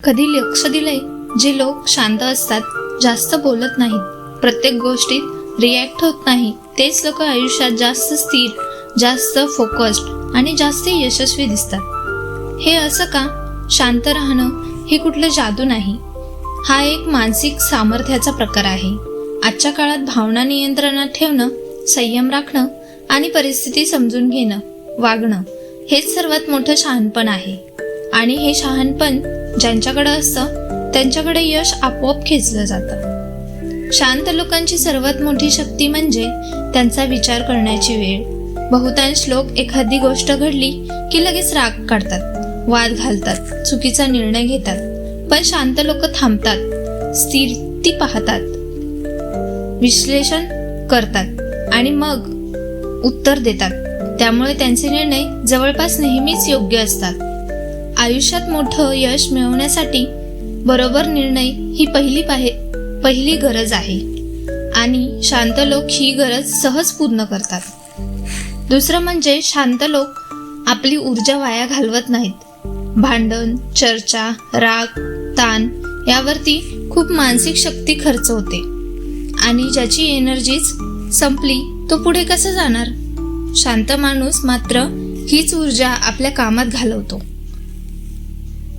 कधी लक्ष दिलंय, जे लोक शांत असतात, जास्त बोलत नाहीत, प्रत्येक गोष्टीत रिॲक्ट होत नाही, तेच लोक आयुष्यात जास्त स्थिर, जास्त फोकस्ड आणि जास्त यशस्वी दिसतात. हे असं का? शांत राहणं हे कुठलं जादू नाही. हा एक मानसिक सामर्थ्याचा प्रकार आहे. आजच्या काळात भावना नियंत्रणात ठेवणं, संयम राखणं आणि परिस्थिती समजून घेणं, वागणं हेच सर्वात मोठं शहाणपण आहे. आणि हे शहाणपण ज्यांच्याकडे असतं त्यांच्याकडे यश आपोआप खेचलं जातं. शांत लोकांची सर्वात मोठी शक्ती म्हणजे त्यांचा विचार करण्याची वेळ. बहुतांश लोक एखादी गोष्ट घडली की लगेच राग काढतात, वाद घालतात, चुकीचा निर्णय घेतात. पण शांत लोक थांबतात, स्थिरती पाहतात, विश्लेषण करतात आणि मग उत्तर देतात. त्यामुळे त्यांचे निर्णय जवळपास नेहमीच योग्य असतात. आयुष्यात मोठं यश मिळवण्यासाठी बरोबर निर्णय ही पहिली गरज आहे आणि शांत लोक ही गरज सहज पूर्ण करतात. दुसरं म्हणजे शांत लोक आपली ऊर्जा वाया घालवत नाहीत. भांडण, चर्चा, राग, ताण यावरती खूप मानसिक शक्ती खर्च होते आणि ज्याची एनर्जीच संपली तो पुढे कसं जाणार? शांत माणूस मात्र हीच ऊर्जा आपल्या कामात घालवतो,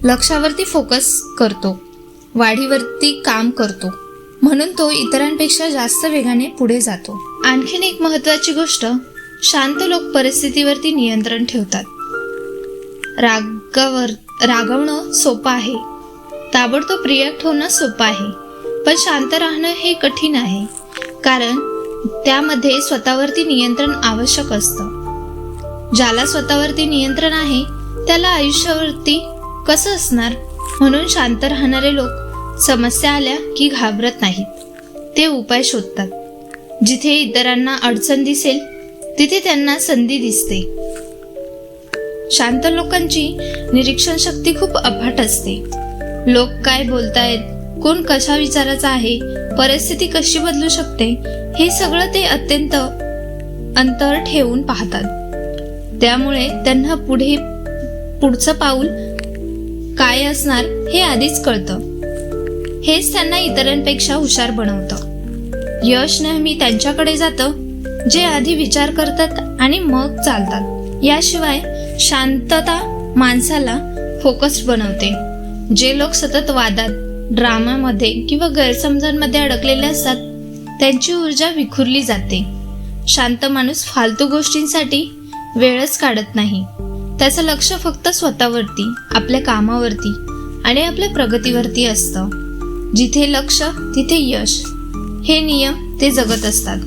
लक्ष्यावरती फोकस करतो, वाढीवरती काम करतो, म्हणून तो इतरांपेक्षा जास्त वेगाने पुढे जातो. आणखीन एक महत्त्वाची गोष्ट, शांत लोक परिस्थितीवरती नियंत्रण ठेवतात. रागवणं सोपं आहे, ताबडतोब रिॲक्ट होणं सोपं आहे, पण शांत राहणं हे कठीण आहे, कारण त्यामध्ये स्वतःवरती नियंत्रण आवश्यक असतं. ज्याला स्वतःवरती नियंत्रण आहे त्याला आयुष्यावरती कसं असणार? म्हणून शांत राहणारे लोक समस्या आल्या की घाबरत नाहीत, ते उपाय शोधतात. जिथे इतरांना अडचण दिसेल तिथे त्यांना संधी दिसते. शांत लोकांची निरीक्षण शक्ती खूप अफाट असते. लोक काय बोलतायत, कोण कशा विचाराचा आहे, परिस्थिती कशी बदलू शकते, हे सगळं ते अत्यंत अंतर ठेवून पाहतात. त्यामुळे त्यांना पुढचं पाऊल काय असणार हे आधीच कळतं. हेच त्यांना इतरांपेक्षा हुशार बनवतं. यश नेहमी त्यांच्याकडे जातं जे आधी विचार करतात आणि मग चालतात. याशिवाय शांतता माणसाला फोकस्ड बनवते. जे लोक सतत वादात, ड्रामामध्ये किंवा गैरसमजांमध्ये अडकलेले असतात त्यांची ऊर्जा विखुरली जाते. शांत माणूस फालतू गोष्टींसाठी वेळच काढत नाही. त्याचं लक्ष फक्त स्वतःवरती, आपल्या कामावरती आणि आपल्या प्रगतीवरती असतं. जिथे लक्ष तिथे यश, हे नियम ते जगत असतात.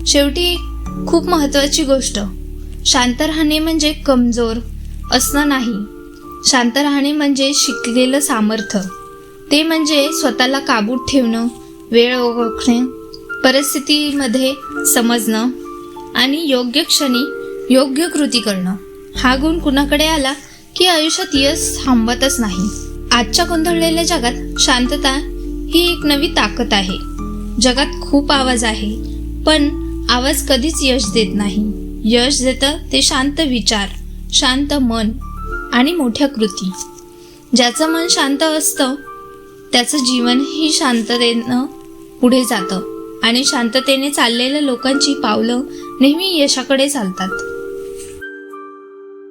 शेवटी एक खूप महत्त्वाची गोष्ट, शांत राहणे म्हणजे कमजोर असणं नाही. शांत राहणे म्हणजे शिकलेलं सामर्थ्य. ते म्हणजे स्वतःला काबूत ठेवणं, वेळ ओळखणे, परिस्थितीमध्ये समजणं आणि योग्य क्षणी योग्य कृती करणं. हा गुण कुणाकडे आला की आयुष्यात यश थांबतच नाही. आजच्या गोंधळलेल्या जगात शांतता ही एक नवी ताकद आहे. जगात खूप आवाज आहे, पण आवाज कधीच यश देत नाही. यश देतं ते शांत विचार, शांत मन आणि मोठ्या कृती. ज्याचं मन शांत असतं त्याचं जीवनही शांततेनं पुढे जातं आणि शांततेने चाललेल्या लोकांची पावलं नेहमी यशाकडे चालतात.